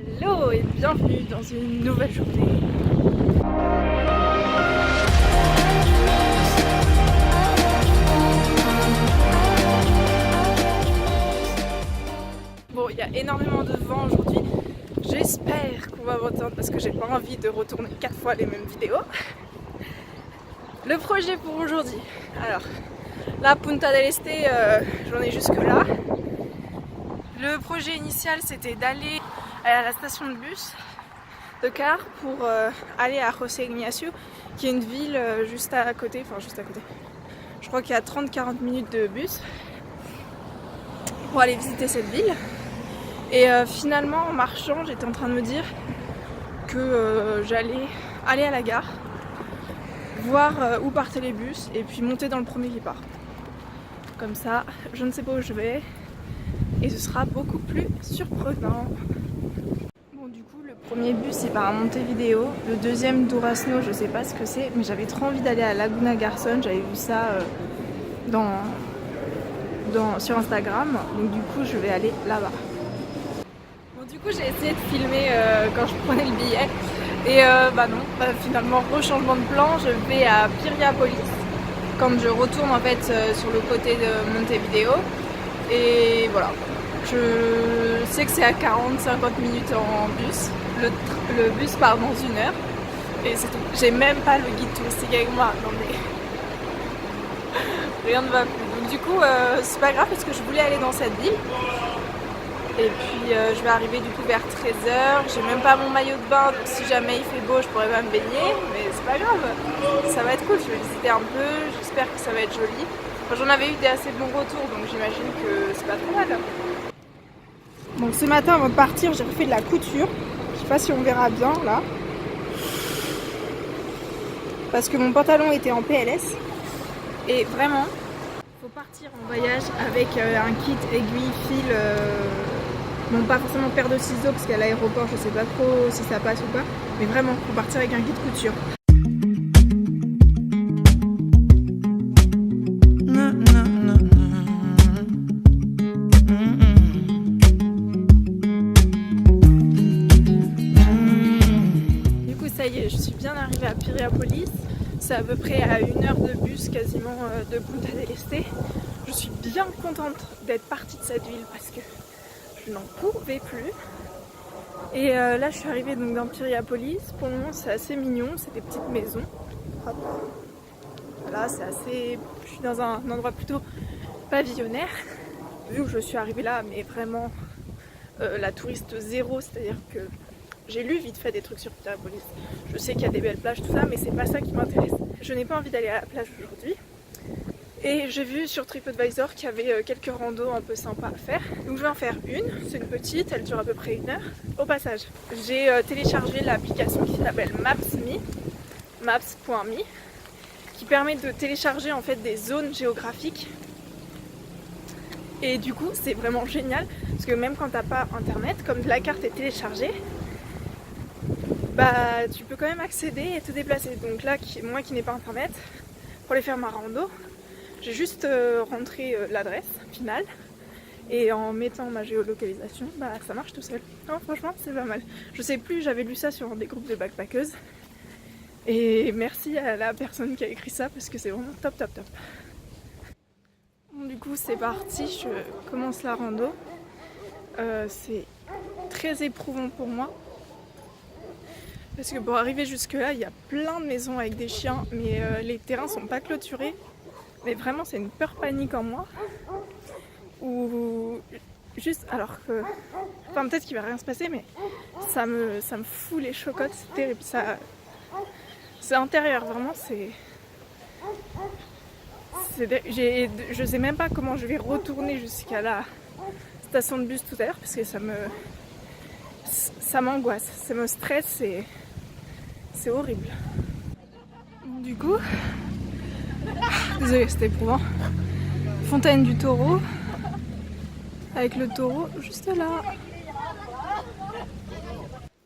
Hello et bienvenue dans une nouvelle journée. Bon, il y a énormément de vent aujourd'hui. J'espère qu'on va m'entendre parce que j'ai pas envie de retourner 4 fois les mêmes vidéos. Le projet pour aujourd'hui. Alors, la Punta del Este, j'en ai jusque là. Le projet initial, c'était d'aller à la station de bus de car pour aller à José Ignacio, qui est une ville juste à côté, je crois qu'il y a 30-40 minutes de bus pour aller visiter cette ville. Et finalement, en marchant, j'étais en train de me dire que j'allais aller à la gare, voir où partaient les bus et puis monter dans le premier qui part. Comme ça, je ne sais pas où je vais et ce sera beaucoup plus surprenant. Bon, du coup, le premier bus il part à Montevideo, le deuxième Durazno, je sais pas ce que c'est, mais j'avais trop envie d'aller à Laguna Garçon, j'avais vu ça sur Instagram, donc du coup je vais aller là-bas. Bon, du coup j'ai essayé de filmer quand je prenais le billet et finalement rechangement de plan, je vais à Piriápolis quand je retourne en fait sur le côté de Montevideo et voilà. Je sais que c'est à 40-50 minutes en bus. Le bus part dans 1 heure. Et c'est tout. J'ai même pas le guide touristique avec moi. Non mais... rien ne va plus. Donc du coup, c'est pas grave parce que je voulais aller dans cette ville. Et puis je vais arriver du coup vers 13h. J'ai même pas mon maillot de bain. Donc si jamais il fait beau, je pourrais pas me baigner. Mais c'est pas grave. Ça va être cool. Je vais visiter un peu. J'espère que ça va être joli. Enfin, j'en avais eu des assez bons retours. Donc j'imagine que c'est pas trop mal. Donc ce matin avant de partir j'ai refait de la couture, je sais pas si on verra bien là, parce que mon pantalon était en PLS et vraiment faut partir en voyage avec un kit aiguille, fil, bon pas forcément paire de ciseaux parce qu'à l'aéroport je sais pas trop si ça passe ou pas, mais vraiment faut partir avec un kit couture. Je suis bien arrivée à Piriápolis, c'est à peu près à 1 heure de bus quasiment de Punta del Este. Je suis bien contente d'être partie de cette ville parce que je n'en pouvais plus. Et là je suis arrivée donc dans Piriápolis, pour le moment c'est assez mignon, c'est des petites maisons. Hop. Voilà, c'est assez... je suis dans un endroit plutôt pavillonnaire, vu que je suis arrivée là, mais vraiment la touriste zéro, c'est-à-dire que j'ai lu vite fait des trucs sur Piriápolis. Je sais qu'il y a des belles plages, tout ça, mais c'est pas ça qui m'intéresse. Je n'ai pas envie d'aller à la plage aujourd'hui. Et j'ai vu sur TripAdvisor qu'il y avait quelques randos un peu sympas à faire. Donc je vais en faire une. C'est une petite, elle dure à peu près 1 heure. Au passage, j'ai téléchargé l'application qui s'appelle Maps.me, qui permet de télécharger en fait des zones géographiques. Et du coup, c'est vraiment génial parce que même quand t'as pas internet, comme la carte est téléchargée, bah tu peux quand même accéder et te déplacer. Donc là, moi qui n'ai pas internet, pour aller faire ma rando, j'ai juste rentré l'adresse finale et en mettant ma géolocalisation, bah ça marche tout seul. Non, franchement c'est pas mal. Je sais plus, j'avais lu ça sur des groupes de backpackeuses et merci à la personne qui a écrit ça parce que c'est vraiment top. Bon, du coup c'est parti, je commence la rando. C'est très éprouvant pour moi. Parce que pour arriver jusque là, il y a plein de maisons avec des chiens, mais les terrains sont pas clôturés. Mais vraiment, c'est une peur panique en moi. Ou juste, alors que, enfin peut-être qu'il va rien se passer, mais ça me fout les chocottes, c'est terrible. Ça, c'est intérieur, vraiment, je sais même pas comment je vais retourner jusqu'à la station de bus tout à l'heure, parce que ça m'angoisse, ça me stresse et c'est horrible. Du coup, désolée, c'était éprouvant. Fontaine du Taureau, avec le taureau juste là.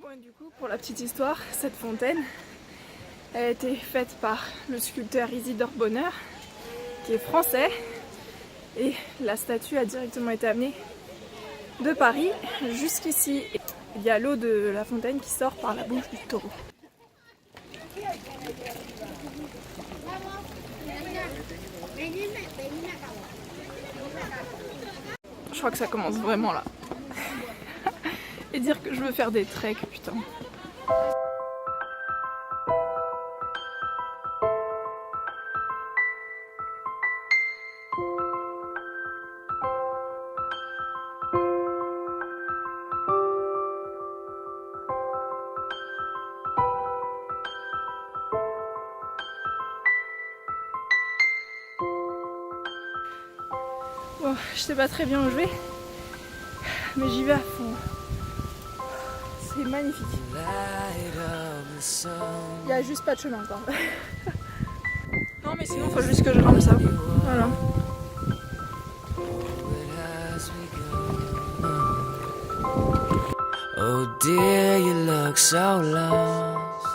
Bon, et du coup, pour la petite histoire, cette fontaine, elle a été faite par le sculpteur Isidore Bonheur, qui est français, et la statue a directement été amenée de Paris jusqu'ici. il y a l'eau de la fontaine qui sort par la bouche du taureau. Je crois que ça commence vraiment là. Et dire que je veux faire des treks, putain. Bon, je sais pas très bien où je vais, mais j'y vais à fond. C'est magnifique. Il y a juste pas de chemin quoi. Non mais sinon faut juste que je rampe ça. Voilà. Oh dear, you look so lost.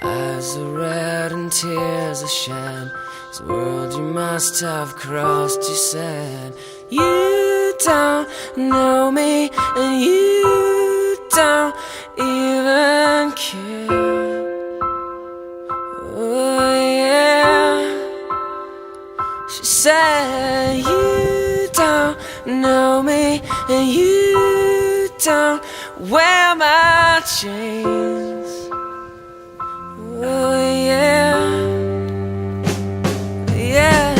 Eyes are red and tears are shed. This world you must have crossed, you said. You don't know me and you don't even care. Oh yeah. She said you don't know me and you don't wear my chains. Oh yeah, yeah.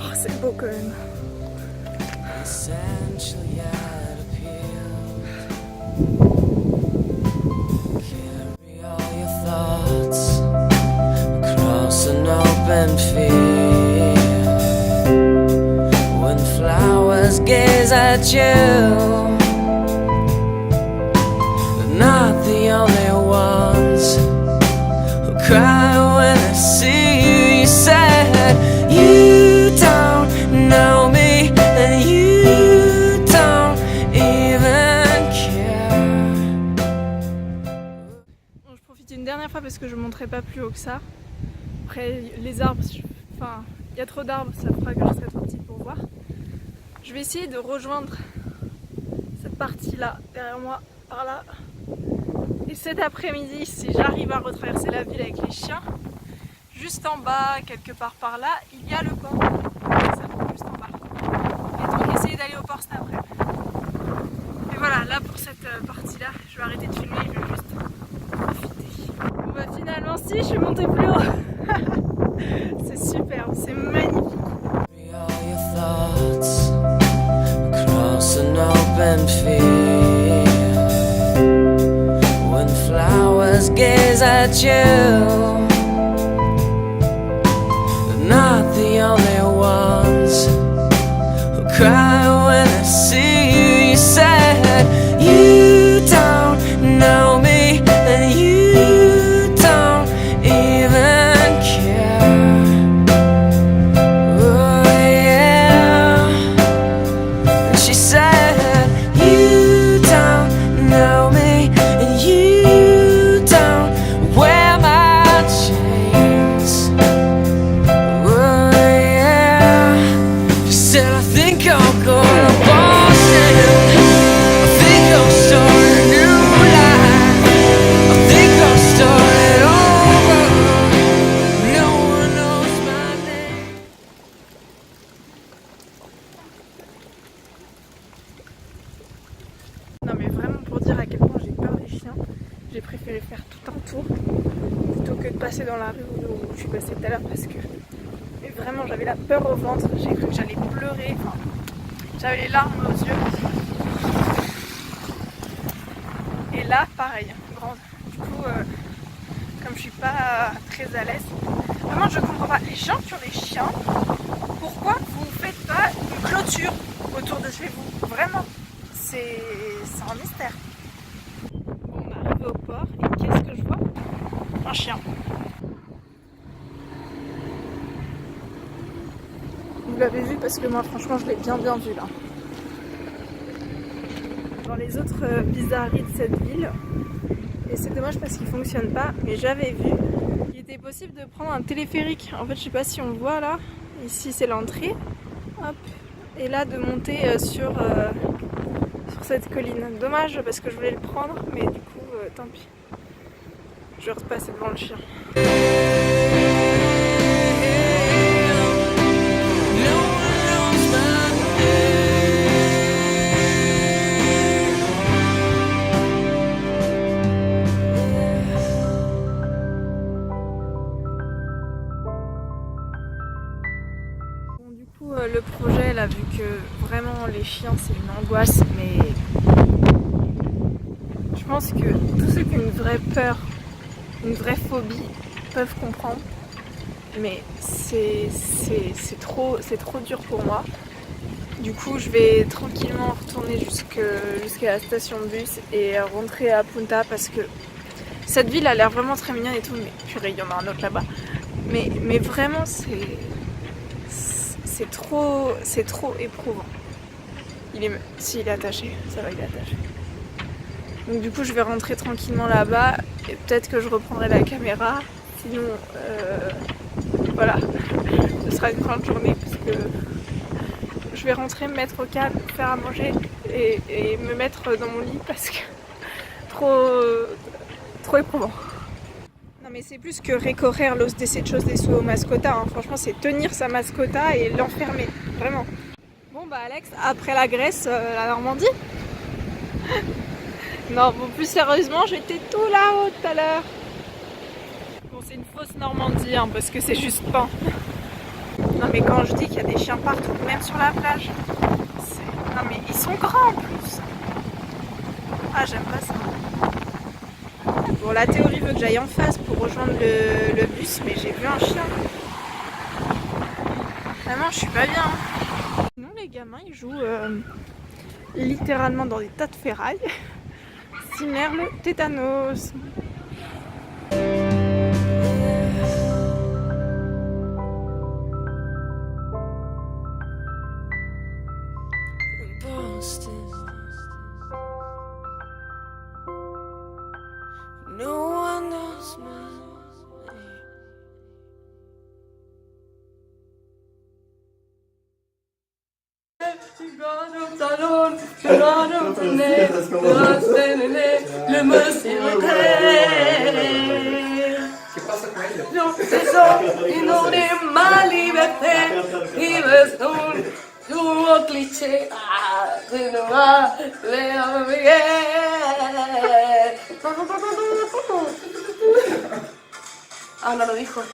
Oh, c'est beau quand même. Essentially I'd appeal. Carry all your thoughts across an open field. When flowers gaze at you, they're not the only ones who cry when they see you. You said you don't know me and you don't even care. Bon, je profite une dernière fois parce que je monterai pas plus haut que ça. Après les arbres, enfin il y a trop d'arbres, ça fera que je serai trop petite pour voir. Je vais essayer de rejoindre cette partie là, derrière moi, par là. Et cet après-midi, si j'arrive à retraverser la ville avec les chiens, juste en bas, quelque part par là, il y a le port. Ça prend juste en bas. Et donc essayer d'aller au port cet après. Et voilà, là pour cette partie là, je vais arrêter de filmer, je vais juste profiter. Bon bah finalement si, je suis montée plus haut. C'est superbe, c'est magnifique. All your thoughts across an open field. When flowers gaze at you, they're not the only ones who cry when they see you. You said you don't know me and you don't even care. Oh yeah. And she said you don't know me and you don't wear my chains. Oh yeah. She said I think I'm gonna Boston. I think I'll start a new life. I think I'll start it over. No one knows my name. Non mais vraiment pour dire à quel point j'ai peur des chiens, j'ai préféré faire tout un tour plutôt que de passer dans la rue où je suis passée tout à l'heure parce que mais vraiment j'avais la peur au ventre, j'ai cru que j'allais pleurer, enfin, j'avais les larmes aux yeux. Et là pareil, grande. Du coup comme je suis pas très à l'aise, vraiment je comprends pas, les gens qui ont des chiens, pourquoi vous faites pas une clôture autour de chez vous, vraiment? C'est un mystère. Bon, on arrive au port et qu'est-ce que je vois? Un chien. Vous l'avez vu parce que moi franchement je l'ai bien vu là. J'en les autres bizarreries de cette ville. Et c'est dommage parce qu'il fonctionne pas, mais j'avais vu qu'il était possible de prendre un téléphérique. En fait, je sais pas si on voit là, ici c'est l'entrée, hop, et là de monter sur cette colline. Dommage parce que je voulais le prendre, mais du coup, tant pis. Je vais repasser devant le chien. Le projet là, vu que vraiment les chiens c'est une angoisse, mais je pense que tous ceux qui ont une vraie peur, une vraie phobie peuvent comprendre, mais c'est trop dur pour moi. Du coup je vais tranquillement retourner jusqu'à la station de bus et rentrer à Punta parce que cette ville a l'air vraiment très mignonne et tout, mais purée, il y en a un autre là-bas, mais vraiment c'est trop éprouvant. S'il est attaché, ça va, il est attaché. Donc du coup je vais rentrer tranquillement là-bas et peut-être que je reprendrai la caméra. Sinon voilà, ce sera une grande journée parce que je vais rentrer, me mettre au calme, faire à manger et me mettre dans mon lit parce que trop éprouvant. Non mais c'est plus que recorrer los desechos de su mascota, hein. Franchement c'est tenir sa mascota et l'enfermer, vraiment. Bon bah Alex, après la Grèce, la Normandie. Non bon, plus sérieusement, j'étais tout là-haut tout à l'heure. Bon c'est une fausse Normandie hein, parce que c'est juste Pan. Non mais quand je dis qu'il y a des chiens partout, même sur la plage, non mais ils sont grands en plus. Ah j'aime pas ça. Bon, la théorie veut que j'aille en face pour rejoindre le bus, mais j'ai vu un chien. Vraiment, je suis pas bien. Sinon, les gamins, ils jouent littéralement dans des tas de ferrailles. Simerle tétanos. No one knows my name. Le monsieur non c'est in ma liberté il me son tuo cliché se no va ah no lo dijo.